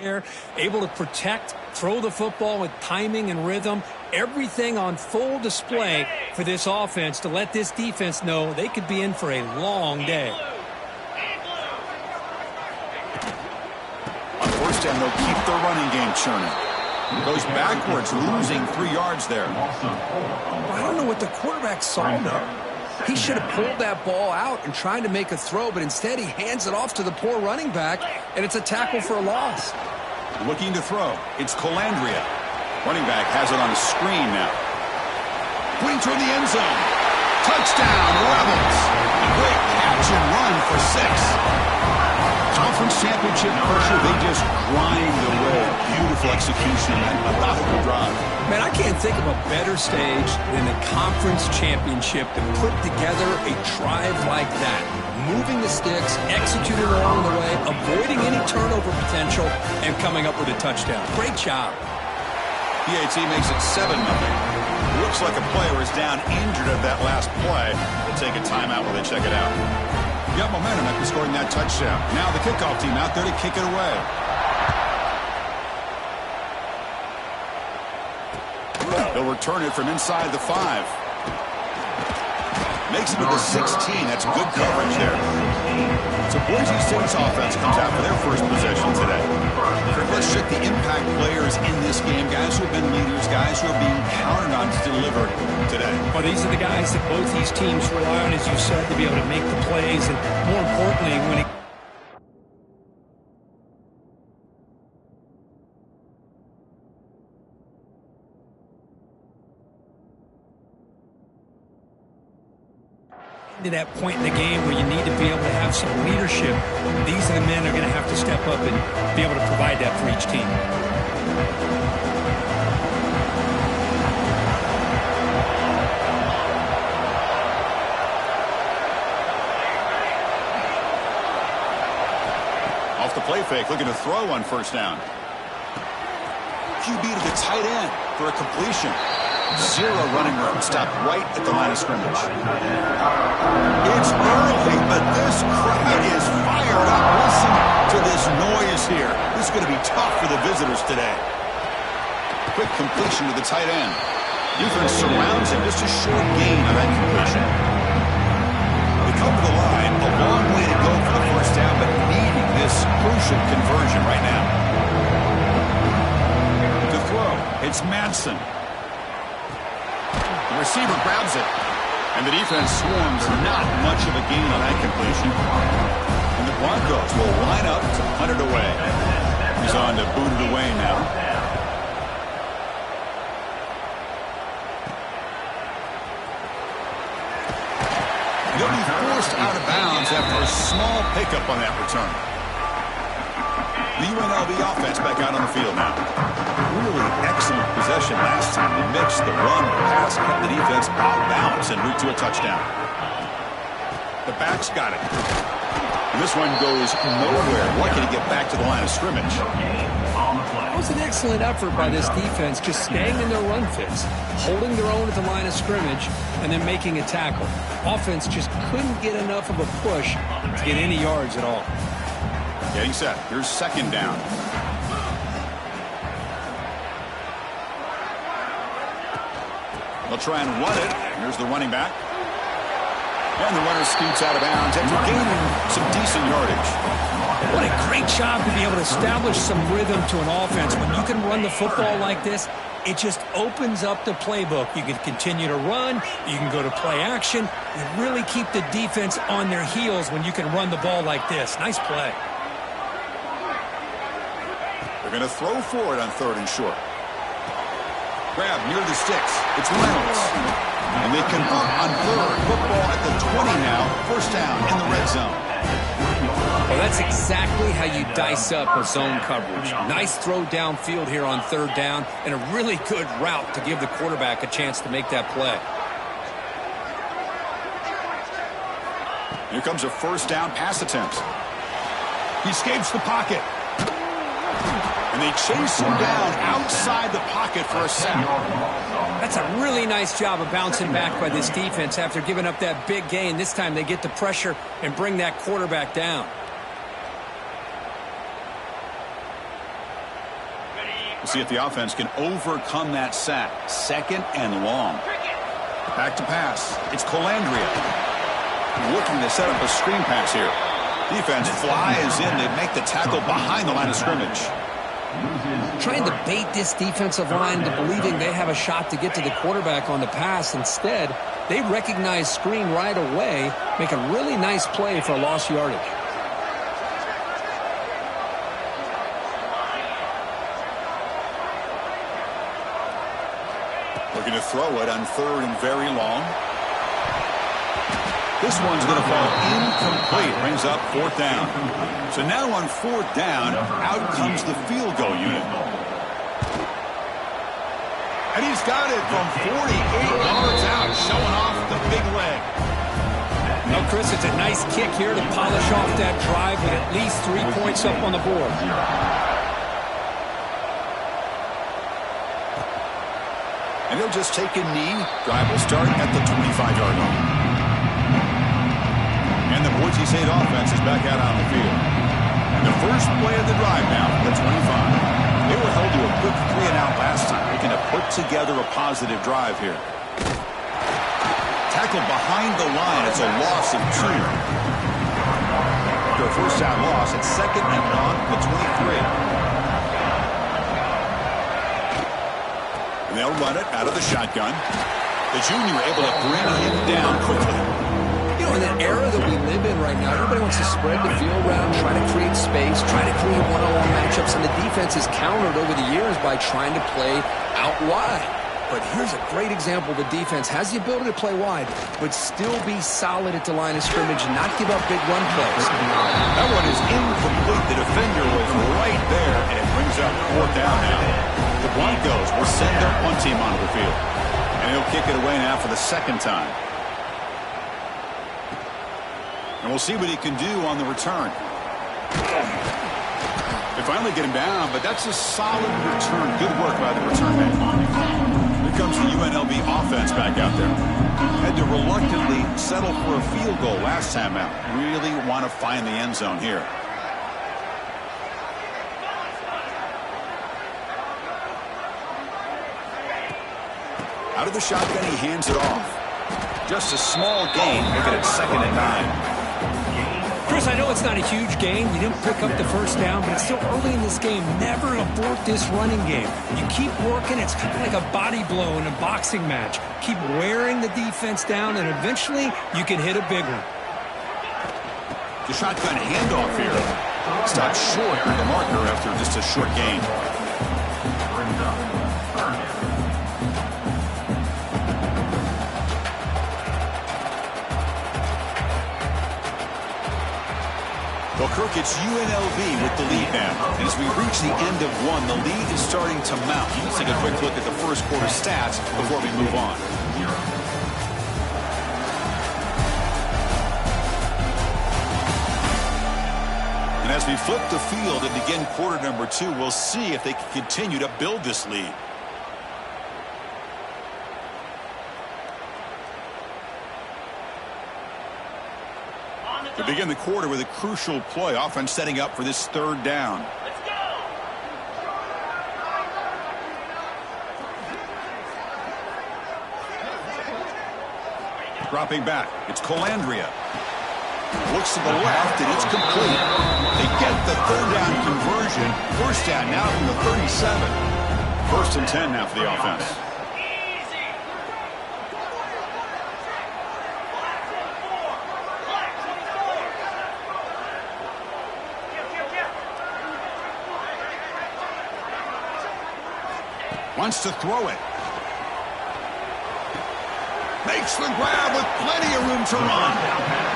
there, able to protect, throw the football with timing and rhythm, everything on full display for this offense to let this defense know they could be in for a long day. On first down, they'll keep their running game churning. Goes backwards, losing 3 yards there. I don't know what the quarterback saw, though. He should have pulled that ball out and tried to make a throw, but instead he hands it off to the poor running back, and it's a tackle for a loss. Looking to throw. It's Colandrea. Running back has it on the screen now. Pointing toward the end zone. Touchdown, Rebels. Great catch and run for 6. Conference championship pressure, they just grind away. Beautiful execution and methodical drive. Man, I can't think of a better stage than the conference championship to put together a drive like that. Moving the sticks, executing along the way, avoiding any turnover potential, and coming up with a touchdown. Great job. PAT makes it 7-0. Looks like a player is down injured at that last play. They'll take a timeout while they check it out. Got momentum after scoring that touchdown. Now the kickoff team out there to kick it away. They'll return it from inside the 5. Makes it to the 16. That's good coverage there. So Boise State's offense comes out for their first possession today. Let's check the impact players in this game. Guys who have been leaders, guys who are being counted on to deliver today. Well, these are the guys that both these teams rely on, as you said, to be able to make the plays. And more importantly, when it to that point in the game where you need to be able to have some leadership, these are the men who are going to have to step up and be able to provide that for each team. Off the play fake, looking to throw on first down. QB to the tight end for a completion. 0 running room, stopped right at the line of scrimmage. It's early, but this crowd is fired up. Listen to this noise here. This is going to be tough for the visitors today. Quick completion to the tight end. Defense surrounds him. Just a short gain on that completion. They come to the line. A long way to go for the first down, but needing this crucial conversion right now. To throw, it's Madsen. The receiver grabs it, and the defense swarms. Not much of a gain on that completion. And the Broncos will line up to punt it away. He's on to boot it away now. They'll be forced out of bounds after a small pickup on that return. The UNLV offense back out on the field now. Really excellent possession last time. They mixed the run, the pass, kept the defense out of bounds en route to a touchdown. The back's got it. And this one goes nowhere. Lucky to get back to the line of scrimmage. That was an excellent effort by this defense, just staying in their run fits, holding their own at the line of scrimmage, and then making a tackle. Offense just couldn't get enough of a push to get any yards at all. Getting set. Here's second down. They'll try and run it. Here's the running back. And the runner scoots out of bounds after gaining some decent yardage. What a great job to be able to establish some rhythm to an offense. When you can run the football like this, it just opens up the playbook. You can continue to run. You can go to play action. You really keep the defense on their heels when you can run the ball like this. Nice play. They're going to throw for it on 3rd and short. Grab near the sticks. It's Reynolds. And they convert on 3rd. Football at the 20 now. First down in the red zone. Well, that's exactly how you dice up a zone coverage. Nice throw downfield here on 3rd down, and a really good route to give the quarterback a chance to make that play. Here comes a first down pass attempt. He escapes the pocket. And they chase him down outside the pocket for a sack. That's a really nice job of bouncing back by this defense after giving up that big gain. This time they get the pressure and bring that quarterback down. See if the offense can overcome that sack. 2nd and long. Back to pass. It's Colandrea. Looking to set up a screen pass here. Defense flies in. They make the tackle behind the line of scrimmage. Trying to bait this defensive line into believing they have a shot to get to the quarterback on the pass. Instead, they recognize screen right away, make a really nice play for a lost yardage. Looking to throw it on 3rd and very long. This one's going to fall incomplete. Brings up 4th down. So now on 4th down, out comes the field goal unit. And he's got it from 48 yards out, showing off the big leg. Well, Chris, it's a nice kick here to polish off that drive with at least 3 points up on the board. And he'll just take a knee. Drive will start at the 25-yard line. And the Boise State offense is back out on the field. And the first play of the drive now from the 25. They were held to a quick 3-and-out last time. Looking to put together a positive drive here. Tackled behind the line. It's a loss of 2. After a first down loss, it's 2nd and long at the 23. And they'll run it out of the shotgun. The junior able to bring him down quickly. You know, in that era that we live in right now, everybody wants to spread the field around, try to create space, try to create one-on-one matchups, and the defense is countered over the years by trying to play out wide. But here's a great example. The defense has the ability to play wide, but still be solid at the line of scrimmage and not give up big run plays. That one is incomplete. The defender was right there, and it brings up 4th down now. The Broncos will send their punt team onto the field. And he'll kick it away now for the 2nd time. And we'll see what he can do on the return. They finally get him down, but that's a solid return. Good work by the return man. Here comes the UNLV offense back out there. Had to reluctantly settle for a field goal last time out. Really want to find the end zone here. Out of the shotgun, he hands it off. Just a small gain, making it 2nd and 9. Chris, I know it's not a huge gain. You didn't pick up the first down, but it's still early in this game. Never abort this running game. You keep working. It's kind of like a body blow in a boxing match. Keep wearing the defense down, and eventually you can hit a big one. The shotgun handoff here. Stopped short of the marker after just a short gain. Well, Kirk, it's UNLV with the lead now. And as we reach the end of one, the lead is starting to mount. Let's take a quick look at the first quarter stats before we move on. And as we flip the field and begin quarter number 2, we'll see if they can continue to build this lead. To begin the quarter with a crucial play. Offense setting up for this 3rd down. Let's go. Dropping back. It's Colandrea. Looks to the left, and it's complete. They get the 3rd down conversion. First down now from the 37. 1st and 10 now for the offense. Wants to throw it. Makes the grab with plenty of room to run.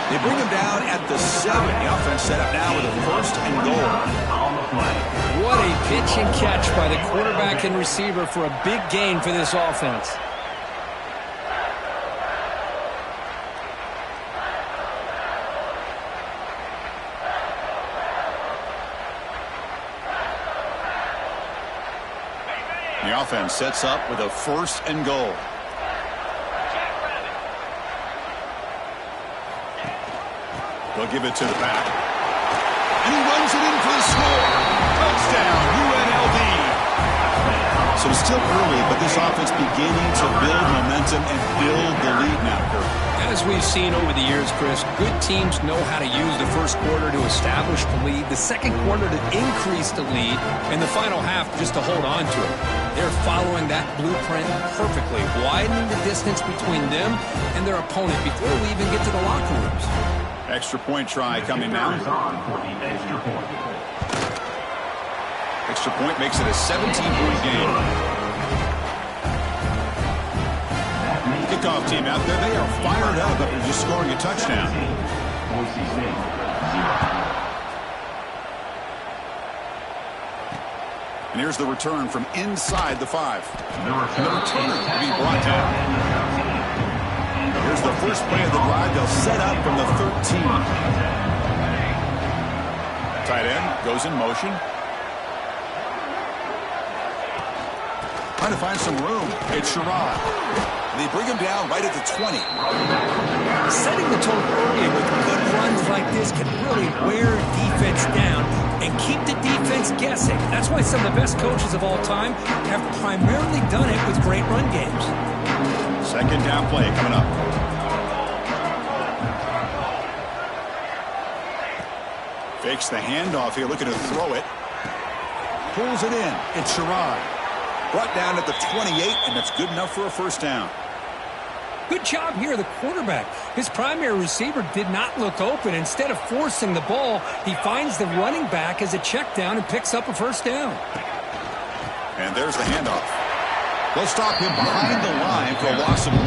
They bring him down at the 7. The offense set up now with a 1st and goal. What a pitch and catch by the quarterback and receiver for a big gain for this offense. The offense sets up with a 1st and goal. They'll give it to the back. And he runs it in for the score. Touchdown, UNLV. So it's still early, but this offense beginning to build momentum and build the lead now, Kurt. As we've seen over the years, Chris, good teams know how to use the first quarter to establish the lead, the second quarter to increase the lead, and the final half just to hold on to it. They're following that blueprint perfectly, widening the distance between them and their opponent before we even get to the locker rooms. Extra point try coming now. Extra point makes it a 17-point game. Kickoff team out there, they are fired up after just scoring a touchdown. And here's the return from inside the 5. And the returner will be brought down. Here's the first play of the drive. They'll set up from the 13. Tight end goes in motion. Trying to find some room. It's Sherrod. They bring him down right at the 20. Setting the tone early with good runs like this can really wear defense down and keep the defense guessing. That's why some of the best coaches of all time have primarily done it with great run games. Second down play coming up. Fakes the handoff here, looking to throw it. Pulls it in. It's Sherrod. Brought down at the 28, and that's good enough for a first down. Good job here, the quarterback. His primary receiver did not look open. Instead of forcing the ball, he finds the running back as a check down and picks up a first down. And there's the handoff. They'll stop him behind the line for a loss of 1.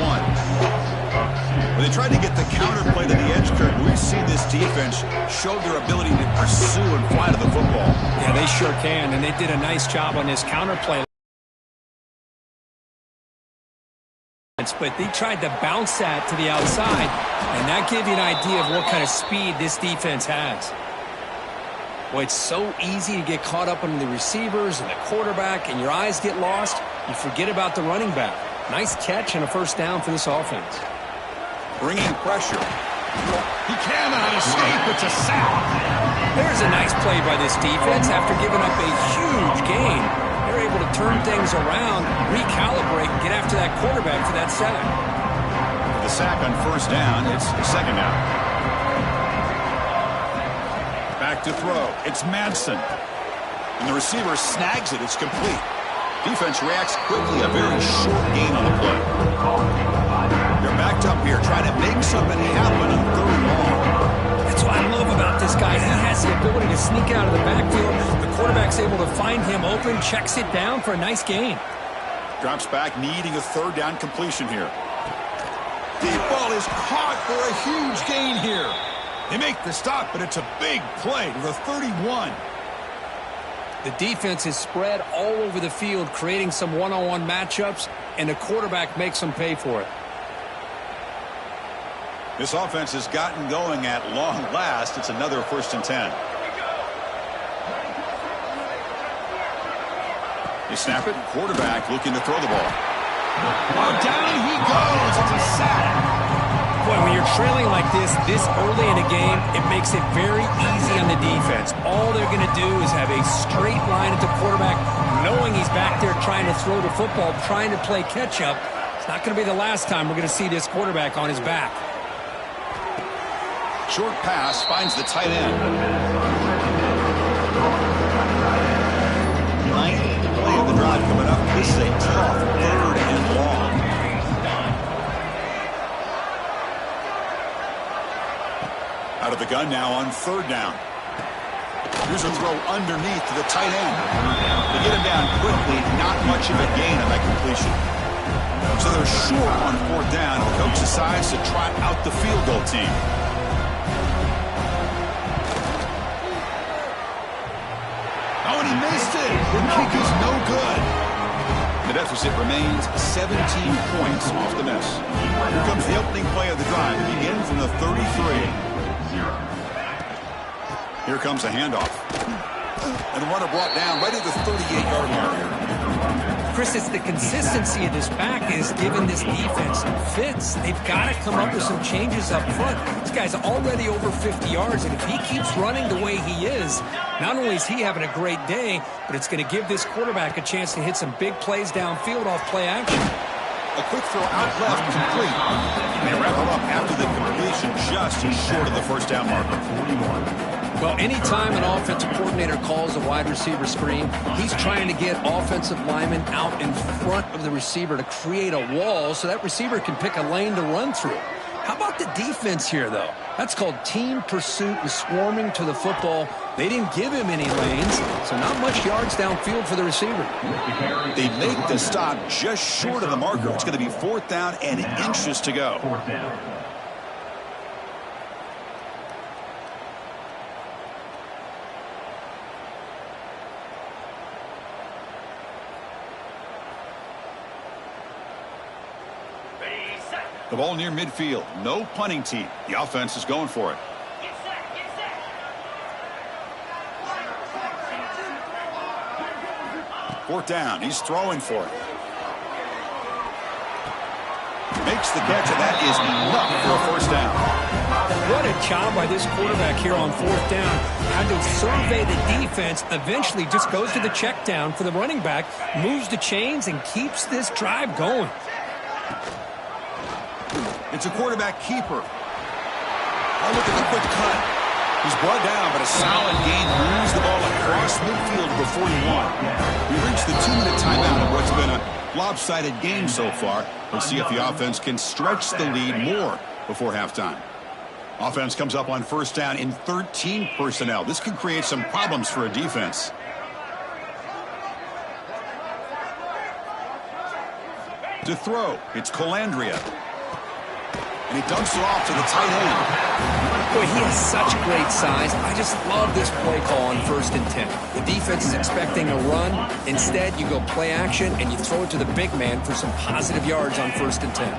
When they tried to get the counter play to the edge curve, we've seen this defense show their ability to pursue and fly to the football. Yeah, they sure can, and they did a nice job on this counter play. But they tried to bounce that to the outside, and that gave you an idea of what kind of speed this defense has. Boy, it's so easy to get caught up on the receivers and the quarterback, and your eyes get lost. You forget about the running back. Nice catch and a first down for this offense. Bringing pressure. He cannot escape. It's a sack. There's a nice play by this defense after giving up a huge gain. They're able to turn things around, recalibrate, and get after that quarterback for that sack. The sack on first down. It's second down. Back to throw. It's Madsen. And the receiver snags it. It's complete. Defense reacts quickly. A very short gain on the play. They're backed up here, trying to make something happen on third and long. That's what I love about this guy. He has the ability to sneak out of the backfield. The quarterback's able to find him open, checks it down for a nice gain. Drops back, needing a third down completion here. Deep ball is caught for a huge gain here. They make the stop, but it's a big play to the 31. The defense is spread all over the field, creating some one-on-one matchups, and the quarterback makes them pay for it. This offense has gotten going at long last. It's another 1st and 10. They snap it. Quarterback looking to throw the ball. Oh, down he goes. It's a sack. Boy, when you're trailing like this early in a game, it makes it very easy on the defense. All they're going to do is have a straight line at the quarterback, knowing he's back there trying to throw the football, trying to play catch-up. It's not going to be the last time we're going to see this quarterback on his back. Short pass finds the tight end. Ninth play of the drive coming up. This is a tough third and long. Out of the gun now on third down. Here's a throw underneath to the tight end. They get him down quickly. Not much of a gain on that completion. So they're short on fourth down. The coach decides to trot out the field goal team. Oh, and he missed it. The kick is no good. The deficit remains 17 points off the miss. Here comes the opening play of the drive. It begins from the 33. Here comes a handoff. And the runner brought down right at the 38-yard mark. Chris, it's the consistency of this back is giving this defense some fits. They've got to come up with some changes up front. This guy's already over 50 yards, and if he keeps running the way he is, not only is he having a great day, but it's going to give this quarterback a chance to hit some big plays downfield off play action. A quick throw out left, complete. And they wrap it up after the completion, just short of the first down marker. 41. Well, anytime an offensive coordinator calls a wide receiver screen, he's trying to get offensive linemen out in front of the receiver to create a wall so that receiver can pick a lane to run through. How about the defense here, though? That's called team pursuit and swarming to the football. They didn't give him any lanes, so not much yards downfield for the receiver. They make the stop just short of the marker. It's going to be 4th down and inches to go. 4th down. The ball near midfield. No punting team. The offense is going for it. Fourth down. He's throwing for it. Makes the catch, and that is enough for a first down. What a job by this quarterback here on 4th down. Had to survey the defense, eventually just goes to the check down for the running back, moves the chains, and keeps this drive going. It's a quarterback keeper. Oh, look at the quick cut. He's brought down, but a solid gain moves the ball across midfield to the 41. We reached the 2-minute timeout of what's been a lopsided game so far. Let's see if the offense can stretch the lead more before halftime. Offense comes up on first down in 13 personnel. This could create some problems for a defense. To throw, it's Colandrea. And he dumps it off to the tight end. Boy, he has such great size. I just love this play call on 1st and 10. The defense is expecting a run. Instead, you go play action, and you throw it to the big man for some positive yards on 1st and 10.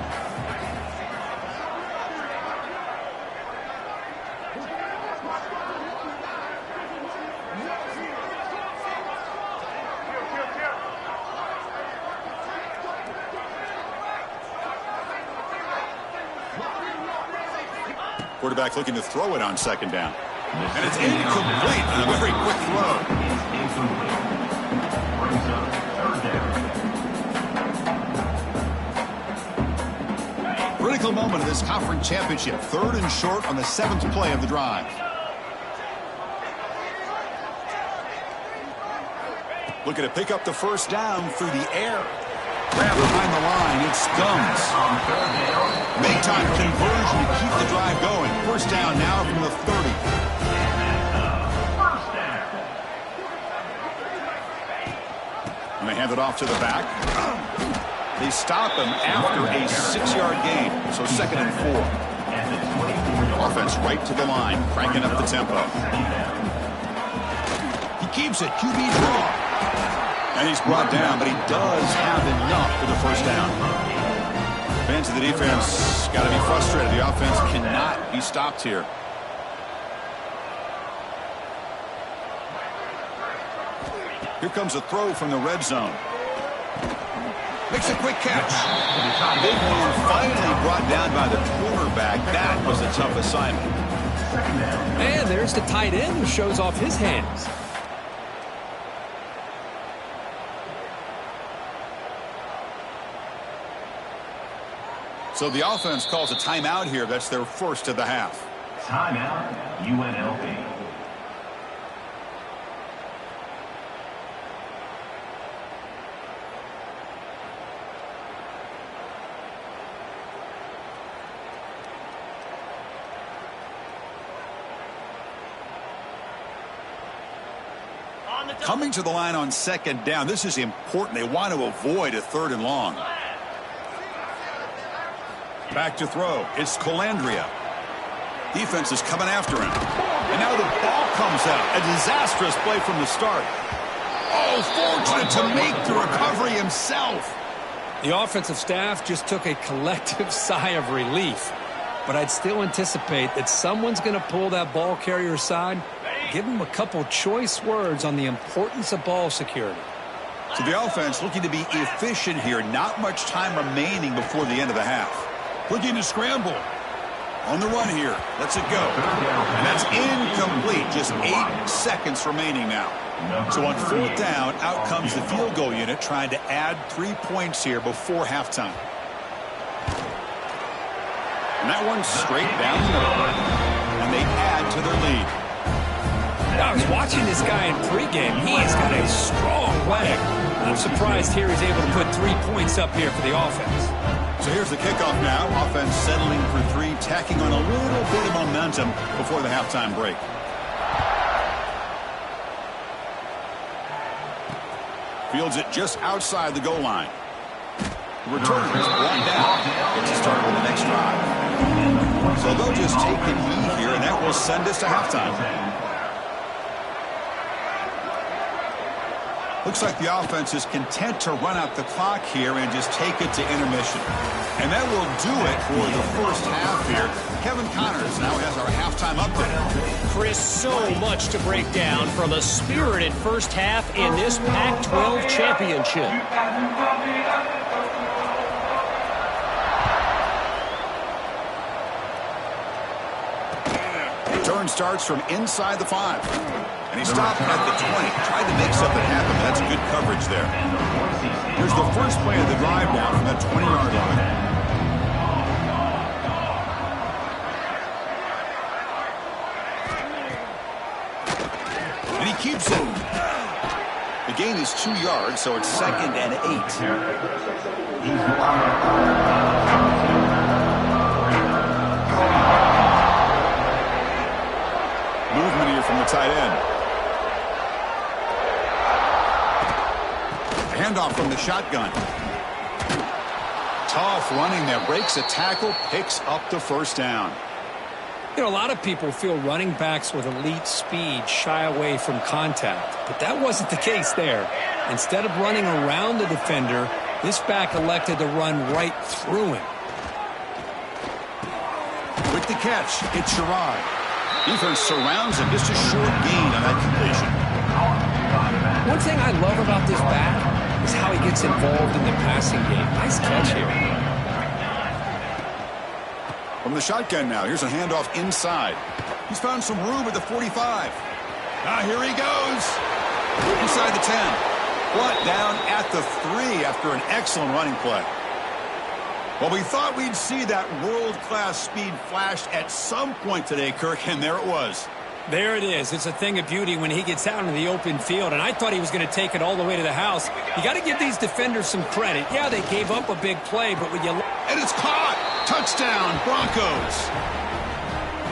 Quarterback looking to throw it on 2nd down. And it's incomplete on a very quick throw. Critical moment of this conference championship. 3rd and short on the 7th play of the drive. Looking to pick up the first down through the air. Grab behind the line. It's Gums. Big-time conversion to keep the drive going. First down now from the 30. And they hand it off to the back. They stop him after a 6-yard gain. So 2nd and 4. Offense right to the line, cranking up the tempo. He keeps it. QB draw. And he's brought down, but he does have enough for the first down. Fans of the defense got to be frustrated. The offense cannot be stopped here. Here comes a throw from the red zone. Makes a quick catch. Big man finally brought down by the quarterback. That was a tough assignment. And there's the tight end who shows off his hands. So the offense calls a timeout here. That's their first of the half. Timeout, UNLV. Coming to the line on 2nd down. This is important. They want to avoid a 3rd and long. Back to throw. It's Colandrea. Defense is coming after him. And now the ball comes out. A disastrous play from the start. Oh, fortunate to make the recovery himself. The offensive staff just took a collective sigh of relief. But I'd still anticipate that someone's going to pull that ball carrier aside, give him a couple choice words on the importance of ball security. So the offense looking to be efficient here. Not much time remaining before the end of the half. Looking to scramble. On the run here. Lets it go. And that's incomplete. Just 8 seconds remaining now. So on 4th down, out comes the field goal unit trying to add 3 points here before halftime. And that one's straight down the middle. And they add to their lead. I was watching this guy in pregame. He's got a strong leg. I'm surprised here he's able to put 3 points up here for the offense. So here's the kickoff now. Offense settling for 3, tacking on a little bit of momentum before the halftime break. Fields it just outside the goal line. The return is brought down. Gets to start with the next drive. So they'll just take an E here, and that will send us to halftime. Looks like the offense is content to run out the clock here and just take it to intermission. And that will do it for the first half here. Kevin Connors now has our halftime update. Chris, so much to break down from a spirited first half in this Pac-12 championship. Turn starts from inside the 5. And he stopped at the 20. Tried to make something happen. That's good coverage there. Here's the first play of the drive now from that 20-yard line. And he keeps it. The gain is 2 yards, so it's 2nd and 8. Movement here from the tight end. Handoff from the shotgun. Tough running there. Breaks a tackle, picks up the first down. You know, a lot of people feel running backs with elite speed shy away from contact, but that wasn't the case there. Instead of running around the defender, this back elected to run right through him. With the catch, it's Sherrod. Defense surrounds him. Just a short gain on that completion. One thing I love about this back is how he gets involved in the passing game. Nice catch here. From the shotgun now, here's a handoff inside. He's found some room at the 45. Ah, here he goes. Inside the 10. Blunt down at the 3 after an excellent running play. Well, we thought we'd see that world-class speed flashed at some point today, Kirk, and there it was. There it is. It's a thing of beauty when he gets out into the open field, and I thought he was going to take it all the way to the house. You got to give these defenders some credit. Yeah, they gave up a big play, but when you... And it's caught! Touchdown, Broncos!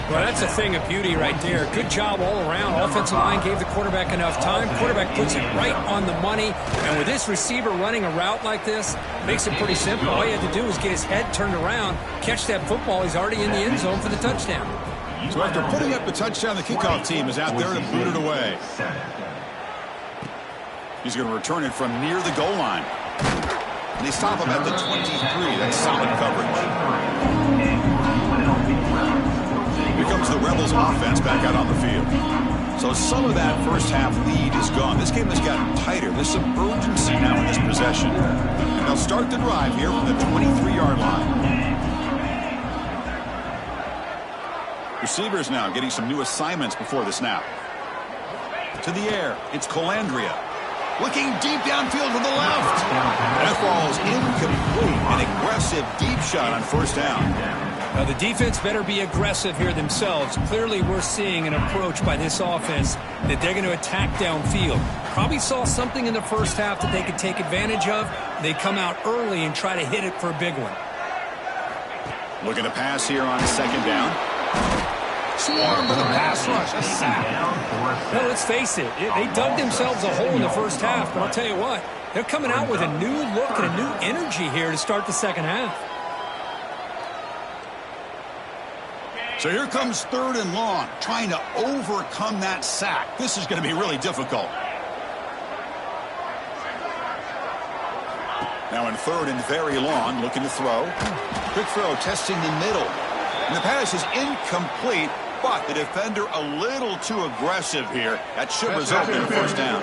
Well, that's a thing of beauty right there. Good job all around. Offensive line gave the quarterback enough time. Quarterback puts it right on the money. And with this receiver running a route like this, makes it pretty simple. All he had to do was get his head turned around, catch that football. He's already in the end zone for the touchdown. So after putting up the touchdown, the kickoff team is out there to boot it away. He's going to return it from near the goal line. And they stop him at the 23. That's solid coverage. Here comes the Rebels offense back out on the field. So some of that first half lead is gone. This game has gotten tighter. There's some urgency now in this possession. And they'll start the drive here from the 23-yard line. Receivers now getting some new assignments before the snap. To the air, it's Colandrea. Looking deep downfield to the left. That ball's incomplete. An aggressive deep shot on first down. Now the defense better be aggressive here themselves. Clearly we're seeing an approach by this offense that they're going to attack downfield. Probably saw something in the first half that they could take advantage of. They come out early and try to hit it for a big one. Looking to pass here on second down. Swarm with a pass rush, a sack. Well, let's face it, they dug themselves a hole in the first half, but I'll tell you what, they're coming out with a new look and a new energy here to start the second half. So here comes 3rd and long, trying to overcome that sack. This is going to be really difficult. Now in 3rd and very long, looking to throw. Quick throw, testing the middle. And the pass is incomplete, but the defender a little too aggressive here. That should result in a first down.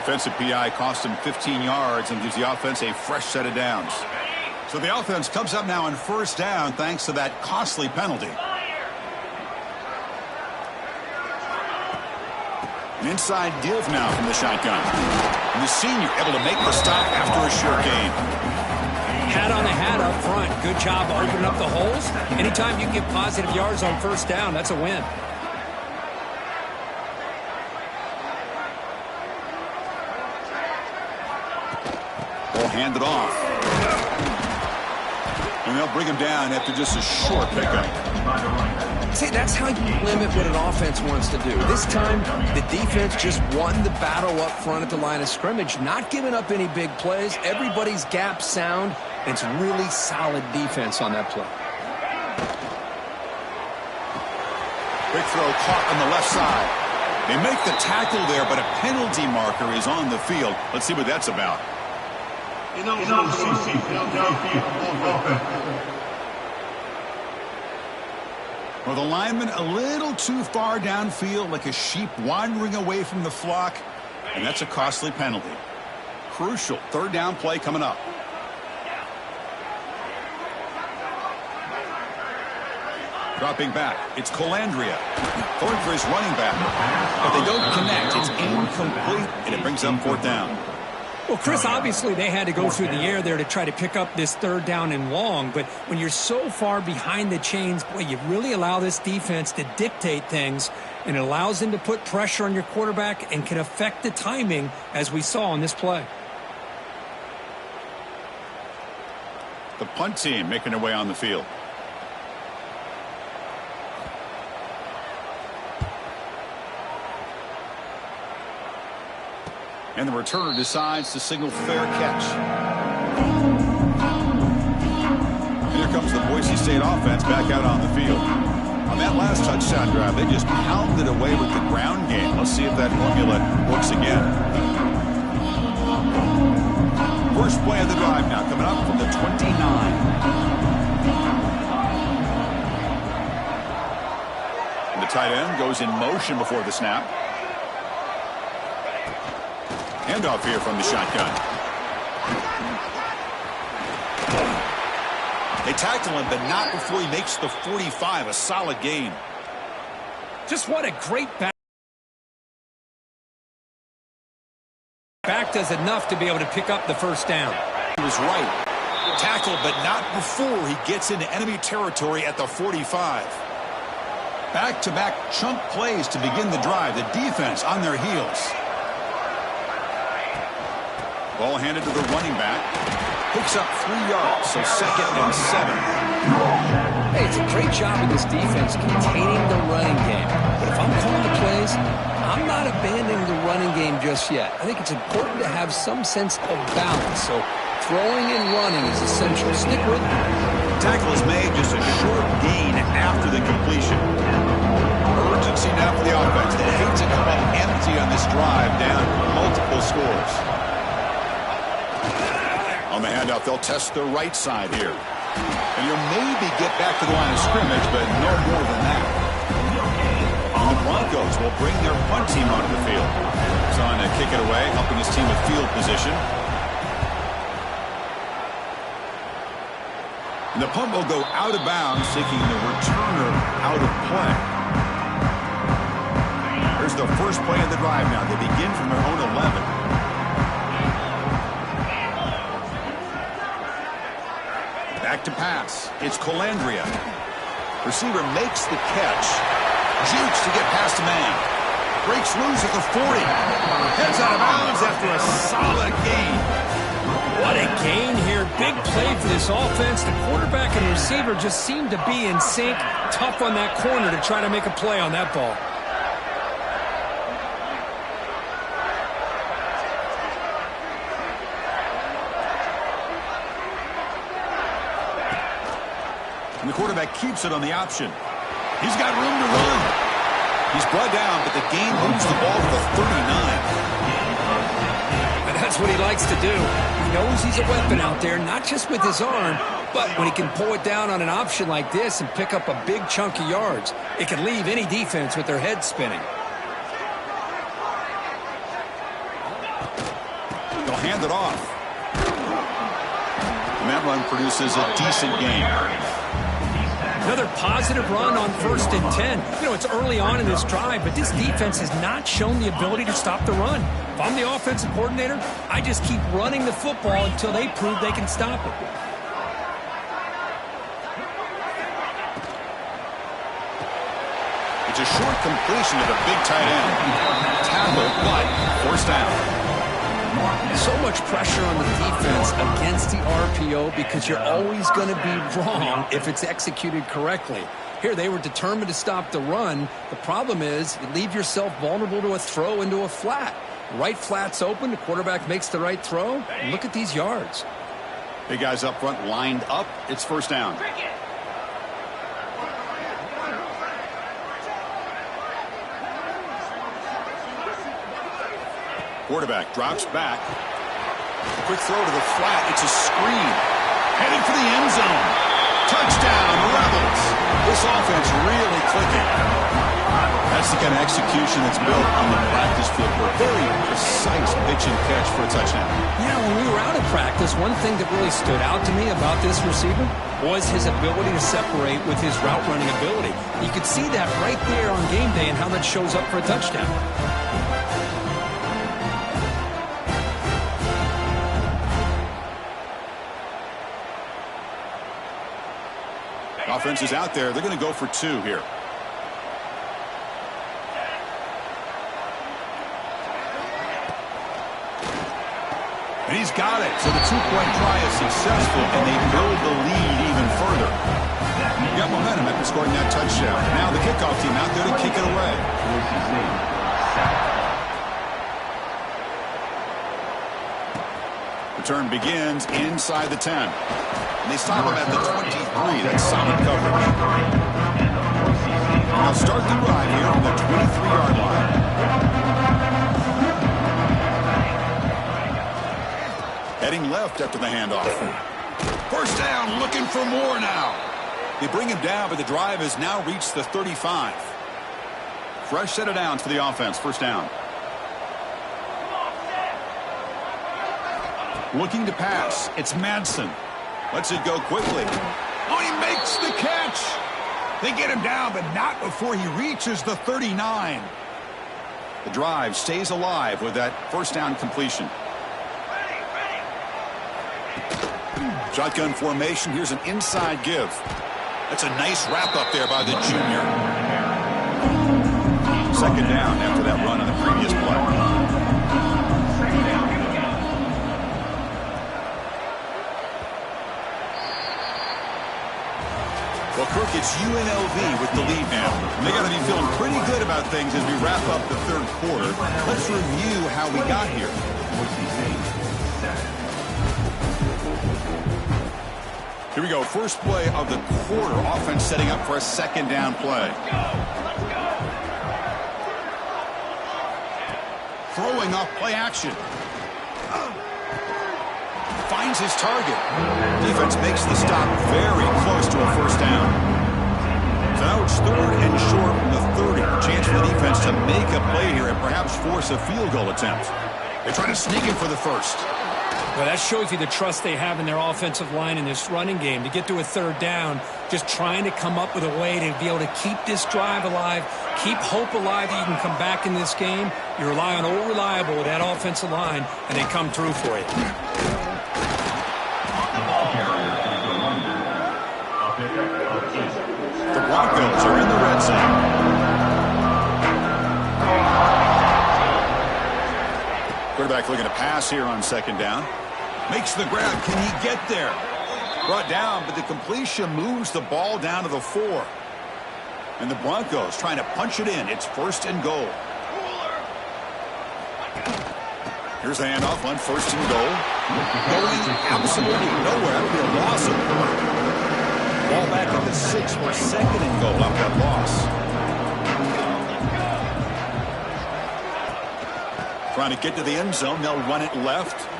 Defensive PI cost him 15 yards and gives the offense a fresh set of downs. So the offense comes up now on first down thanks to that costly penalty. An inside give now from the shotgun. And the senior able to make the stop after a short gain. Hat on the hat up front. Good job opening up the holes. Anytime you can get positive yards on first down, that's a win. Ball handed off. And they'll bring him down after just a short pickup. See, that's how you limit what an offense wants to do. This time, the defense just won the battle up front at the line of scrimmage, not giving up any big plays. Everybody's gap sound. It's really solid defense on that play. Quick throw caught on the left side. They make the tackle there, but a penalty marker is on the field. Let's see what that's about. Well, the lineman a little too far downfield, like a sheep wandering away from the flock, and that's a costly penalty. Crucial third down play coming up. Dropping back, it's Colandrea. Going for his running back, but they don't connect. It's incomplete, and it brings up fourth down. Well, Chris, obviously they had to go through the air there to try to pick up this third down and long, but when you're so far behind the chains, boy, you really allow this defense to dictate things, and it allows them to put pressure on your quarterback and can affect the timing, as we saw on this play. The punt team making their way on the field. And the returner decides to signal fair catch. And here comes the Boise State offense back out on the field. On that last touchdown drive, they just pounded away with the ground game. Let's see if that formula works again. First play of the drive now coming up from the 29. And the tight end goes in motion before the snap. Handoff here from the shotgun. They tackle him, but not before he makes the 45. A solid gain. Just what a great back does enough to be able to pick up the first down. He was right. Tackle, but not before he gets into enemy territory at the 45. Back-to-back chunk plays to begin the drive. The defense on their heels. Ball handed to the running back. Picks up 3 yards, so 2nd and 7. Hey, it's a great job of this defense containing the running game. But if I'm calling the plays, I'm not abandoning the running game just yet. I think it's important to have some sense of balance. So throwing and running is essential. Stick with it. Tackle is made, just a short gain after the completion. Urgency now for the offense. They hate to come up empty on this drive, down multiple scores. On the handoff, they'll test the right side here. And you'll maybe get back to the line of scrimmage, but no more than that. And the Broncos will bring their punt team onto the field. He's on to kick it away, helping his team with field position. And the punt will go out of bounds, taking the returner out of play. Here's the first play of the drive now. They begin from their own 11. Back to pass. It's Colandrea. Receiver makes the catch. Jukes to get past a man. Breaks loose at the 40. Heads out of bounds after a solid gain. What a gain here. Big play for this offense. The quarterback and receiver just seem to be in sync. Tough on that corner to try to make a play on that ball. And the quarterback keeps it on the option. He's got room to run. He's brought down, but the game moves the ball to the 39. And that's what he likes to do. He knows he's a weapon out there, not just with his arm, but when he can pull it down on an option like this and pick up a big chunk of yards, it can leave any defense with their head spinning. He'll hand it off. And that run produces a decent gain. Another positive run on 1st and 10. You know, it's early on in this drive, but this defense has not shown the ability to stop the run. If I'm the offensive coordinator, I just keep running the football until they prove they can stop it. It's a short completion to the big tight end. Tackle, but forced down. So much pressure on the defense against the RPO because you're always going to be wrong if it's executed correctly. Here, they were determined to stop the run. The problem is you leave yourself vulnerable to a throw into a flat. Right flat's open. The quarterback makes the right throw. Look at these yards. Big guys up front lined up. It's first down. Quarterback drops back. Quick throw to the flat. It's a screen. Headed for the end zone. Touchdown, Rebels. This offense really clicking. That's the kind of execution that's built on the practice field for a very precise pitch and catch for a touchdown. Yeah, when we were out of practice, one thing that really stood out to me about this receiver was his ability to separate with his route running ability. You could see that right there on game day and how that shows up for a touchdown. Offense is out there. They're going to go for 2 here. And he's got it. So the 2-point try is successful, and they build the lead even further. You got momentum after scoring that touchdown. Now the kickoff team out there to kick it away. Return begins inside the 10. And they stop him at the 23. That's solid coverage. Now start the drive here on the 23-yard line. Heading left after the handoff. First down, looking for more now. They bring him down, but the drive has now reached the 35. Fresh set of downs for the offense. First down. Looking to pass. It's Madsen. Lets it go quickly. Oh, he makes the catch. They get him down, but not before he reaches the 39. The drive stays alive with that first down completion. Shotgun formation. Here's an inside give. That's a nice wrap up there by the junior. Second down after that run on the previous play. Well, Kirk, it's UNLV with the lead now. And they got to be feeling pretty good about things as we wrap up the third quarter. Let's review how we got here. Here we go. First play of the quarter. Offense setting up for a second down play. Throwing off play action. Finds his target. Defense makes the stop very close to a first down. So now it's 3rd and short from the 30. Chance for the defense to make a play here and perhaps force a field goal attempt. They try to sneak in for the first. Well, that shows you the trust they have in their offensive line in this running game. To get to a third down, just trying to come up with a way to be able to keep this drive alive, keep hope alive that you can come back in this game. You rely on old reliable with that offensive line, and they come through for you. The Broncos are in the red zone. Quarterback looking to pass here on second down. Makes the grab. Can he get there? Brought down, but the completion moves the ball down to the 4. And the Broncos trying to punch it in. It's 1st and goal. Here's the handoff on 1st and goal. Going absolutely nowhere. That'll be a loss of point. Ball back at the 6 for 2nd and goal off that loss. Trying to get to the end zone. They'll run it left.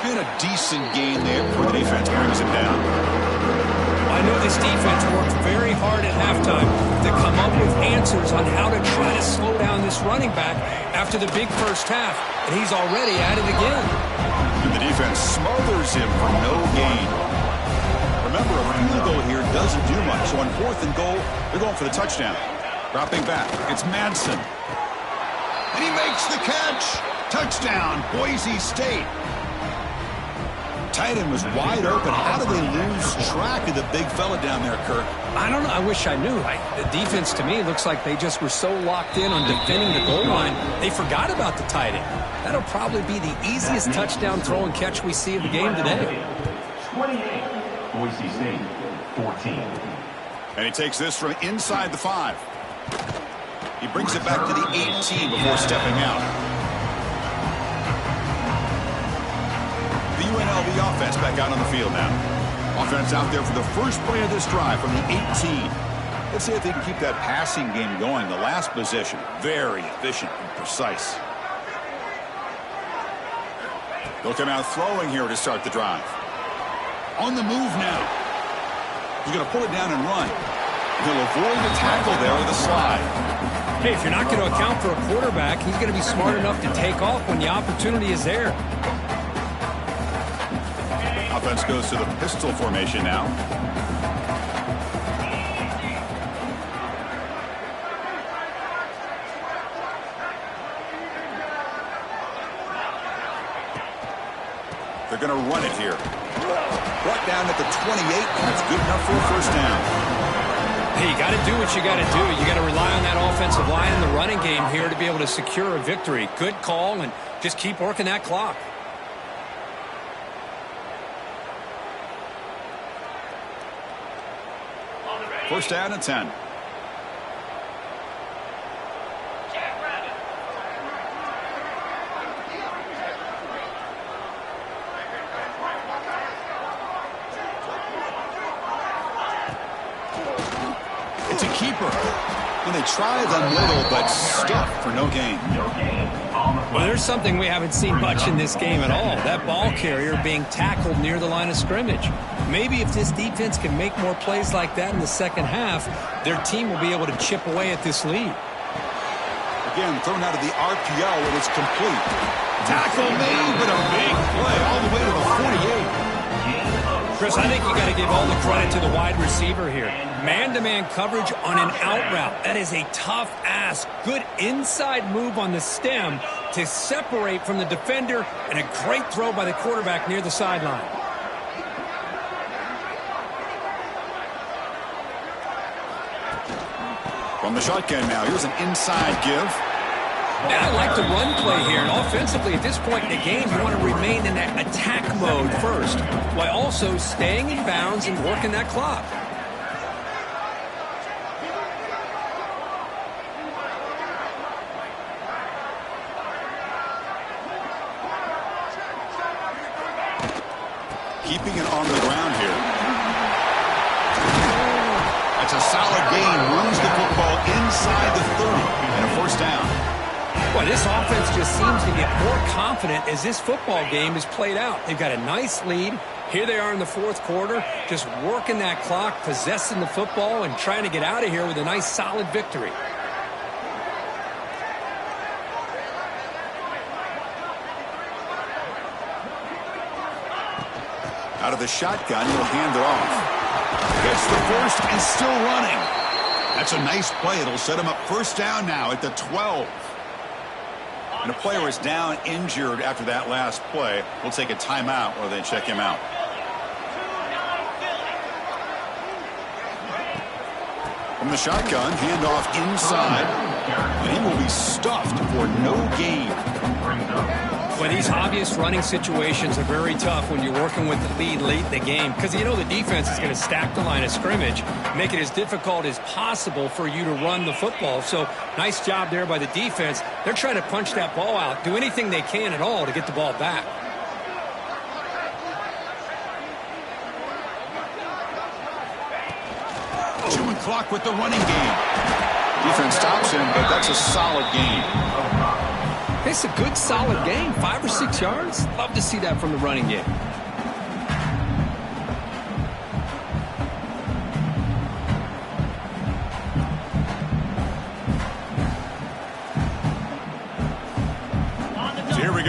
And a decent gain there before the defense brings him down. I know this defense worked very hard at halftime to come up with answers answers on how to try to slow down this running back after the big first half, and he's already at it again. And the defense smothers him for no gain. Remember, a field goal here doesn't do much, so on 4th and goal, they're going for the touchdown. Dropping back, it's Madsen. And he makes the catch. Touchdown, Boise State. Tight end was wide open. How do they lose track of the big fella down there, Kirk? I don't know. I wish I knew. The defense, to me, looks like they just were so locked in on defending the goal line, they forgot about the tight end. That'll probably be the easiest touchdown throw and catch we see of the game today. 28, Boise State, 14. And he takes this from inside the 5. He brings it back to the 18 before stepping out. The UNLV offense back out on the field now. Offense out there for the first play of this drive from the 18. Let's see if they can keep that passing game going. The last possession, very efficient and precise. They'll come out throwing here to start the drive. On the move now. He's going to pull it down and run. He'll avoid the tackle there with a slide. Hey, if you're not going to account for a quarterback, he's going to be smart enough to take off when the opportunity is there. Offense goes to the pistol formation now. They're going to run it here. Brought down at the 28, and it's good enough for a first down. Hey, you got to do what you got to do. You got to rely on that offensive line in the running game here to be able to secure a victory. Good call, and just keep working that clock. First down and 10. It's a keeper. And they try the middle, but stuck for no gain. Well, there's something we haven't seen much in this game at all. That ball carrier being tackled near the line of scrimmage. Maybe if this defense can make more plays like that in the second half, their team will be able to chip away at this lead. Again, thrown out of the RPO, and it's complete. Tackle made, but a big play all the way to the 48. Chris, I think you got to give all the credit to the wide receiver here. Man-to-man coverage on an out route. That is a tough ask. Good inside move on the stem to separate from the defender, and a great throw by the quarterback near the sideline. From the shotgun now, here's an inside give. And I like the run play here. And offensively, at this point in the game, you want to remain in that attack mode first, while also staying in bounds and working that clock. Keeping it on the ground here. That's a solid gain. Moves the football inside the 30 and a first down. Well, this offense just seems to get more confident as this football game is played out. They've got a nice lead. Here they are in the fourth quarter, just working that clock, possessing the football, and trying to get out of here with a nice, solid victory. Out of the shotgun, he'll hand it off. Gets the first and still running. That's a nice play. It'll set him up first down now at the 12. And a player is down injured after that last play. We'll take a timeout while they check him out. From the shotgun, handoff inside. And he will be stuffed for no gain. Well, these obvious running situations are very tough when you're working with the lead late in the game, because you know the defense is going to stack the line of scrimmage, make it as difficult as possible for you to run the football. So nice job there by the defense. They're trying to punch that ball out, do anything they can at all to get the ball back. Chewing clock with the running game. Defense stops him, but that's a solid gain. It's a good, solid game. 5 or 6 yards. Love to see that from the running game.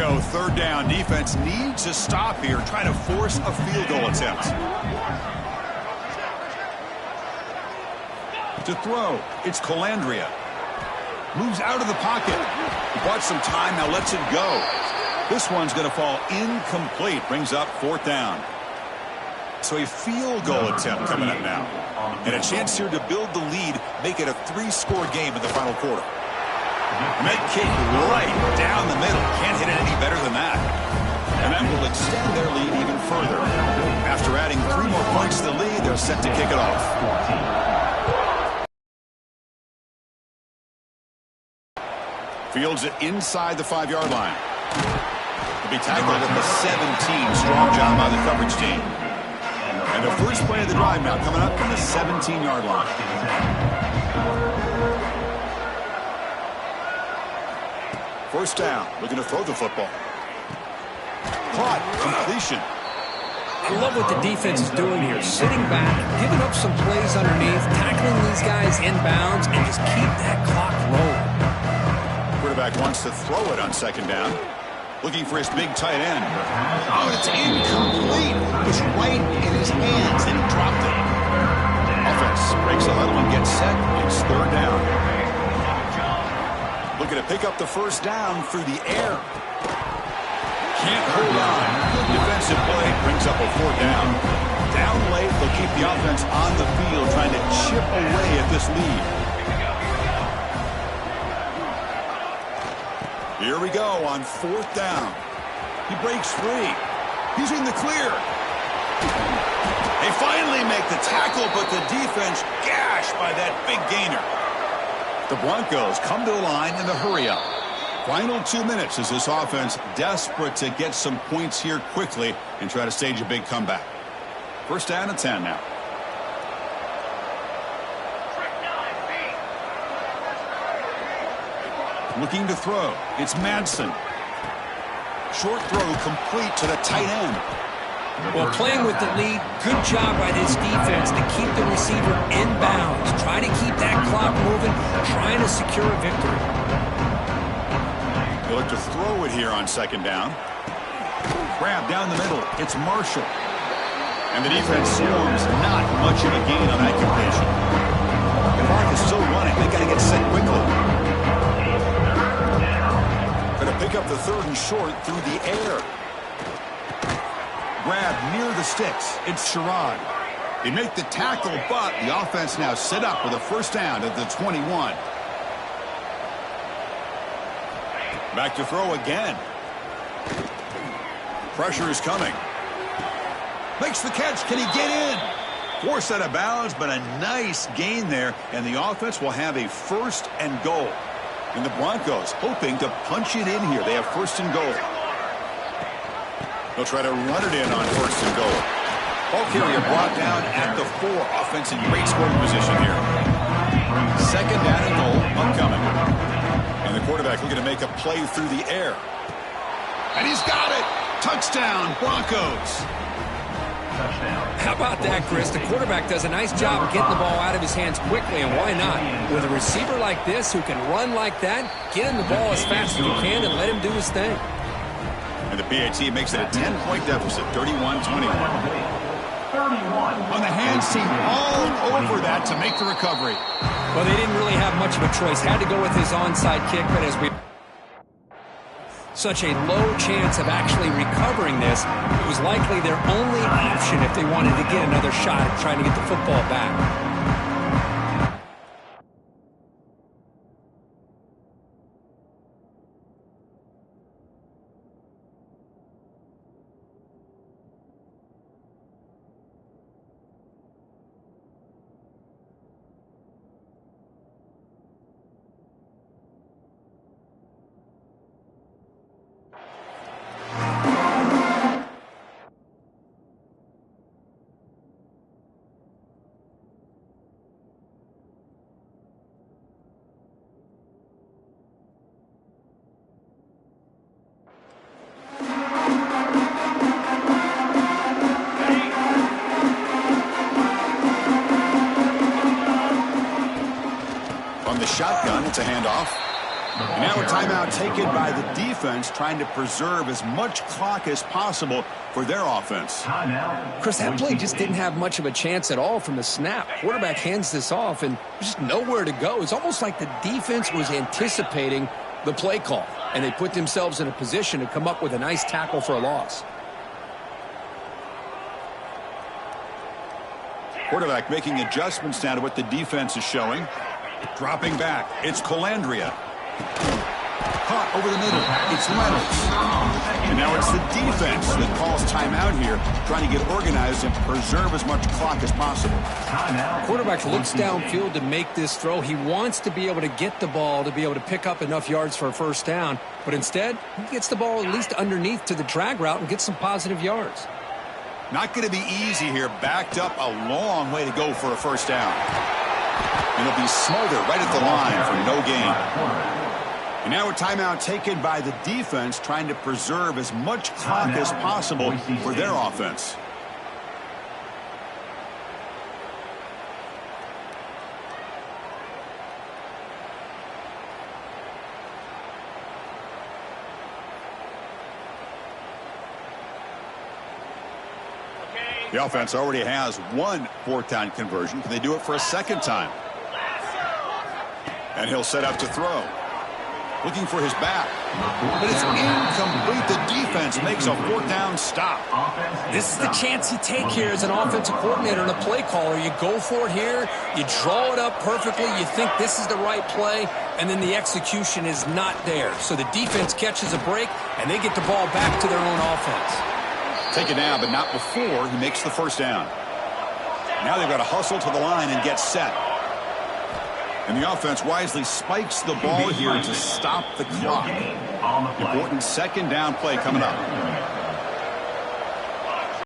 go, third down. Defense needs a stop here, trying to force a field goal attempt. To throw, it's Colandrea. Moves out of the pocket. He bought some time, now lets it go. This one's going to fall incomplete. Brings up fourth down. So a field goal attempt coming up now. And a chance here to build the lead, make it a 3-score game in the final quarter. And that kick right down the middle. Can't hit it any better than that. And that will extend their lead even further. After adding 3 more points to the lead, they're set to kick it off. Fields it inside the 5-yard line. He'll be tackled at the 17. Strong job by the coverage team. And the first play of the drive now coming up from the 17-yard line. First down, looking to throw the football. Caught, completion. I love what the defense is doing here. Sitting back, giving up some plays underneath, tackling these guys inbounds, and just keep that clock rolling. Quarterback wants to throw it on second down. Looking for his big tight end. Oh, it's incomplete. It was right in his hands, and he dropped it. Offense breaks the huddle and gets set. It's third down. Looking to pick up the first down through the air. Can't hold on. Good defensive play. Brings up a fourth down. Down late, they'll keep the offense on the field, trying to chip away at this lead. Here we go on fourth down. He breaks free. Using the clear. They finally make the tackle, but the defense gashed by that big gainer. The Broncos come to the line in a hurry-up. Final 2 minutes as this offense desperate to get some points here quickly and try to stage a big comeback. First down and 10 now. Looking to throw. It's Madsen. Short throw complete to the tight end. Well, playing with the lead, good job by this defense to keep the receiver in bounds. Try to keep that clock moving, trying to secure a victory. They look to throw it here on second down. Grab down the middle. It's Marshall. And the defense swarms. Not much of a gain on that completion. The clock is still running. They got to get set quickly. Going to pick up the third and short through the air. Grab near the sticks. It's Sherrod. They make the tackle, but the offense now set up with a first down at the 21. Back to throw again. Pressure is coming. Makes the catch. Can he get in? Forced out of bounds, but a nice gain there, and the offense will have a first and goal. And the Broncos hoping to punch it in here. They have first and goal. They'll try to run it in on first and goal. Ball carrier brought down at the 4. Offense in great scoring position here. Second down and goal upcoming. And the quarterback looking to make a play through the air. And he's got it. Touchdown, Broncos. How about that, Chris? The quarterback does a nice job getting the ball out of his hands quickly, and why not? With a receiver like this who can run like that, get him the ball as fast as you can and let him do his thing. And the PAT makes it a 10-point deficit, 31-21. On the hands team, all over that to make the recovery. Well, they didn't really have much of a choice. Had to go with his onside kick, but as we... Such a low chance of actually recovering this, it was likely their only option if they wanted to get another shot at trying to get the football back. Shotgun, it's a handoff. And now a timeout taken by the defense, trying to preserve as much clock as possible for their offense. Chris, that play just didn't have much of a chance at all from the snap. Quarterback hands this off, and there's just nowhere to go. It's almost like the defense was anticipating the play call, and they put themselves in a position to come up with a nice tackle for a loss. Quarterback making adjustments now to what the defense is showing. Dropping back, it's Colandrea. Caught over the middle, it's Reynolds. And now it's the defense that calls timeout here, trying to get organized and preserve as much clock as possible. Quarterback looks downfield to make this throw. He wants to be able to get the ball to be able to pick up enough yards for a first down, but instead, he gets the ball at least underneath to the drag route and gets some positive yards. Not going to be easy here. Backed up a long way to go for a first down. And it'll be smothered right at the line for no gain. And now a timeout taken by the defense, trying to preserve as much clock as possible for their offense. The offense already has one fourth-down conversion. Can they do it for a second time? And he'll set up to throw. Looking for his back. But it's incomplete. The defense makes a fourth-down stop. This is the chance you take here as an offensive coordinator and a play caller. You go for it here. You draw it up perfectly. You think this is the right play, and then the execution is not there. So the defense catches a break, and they get the ball back to their own offense. Take it down, but not before he makes the first down. Now they've got to hustle to the line and get set. And the offense wisely spikes the ball here to stop the clock. Important second down play coming up.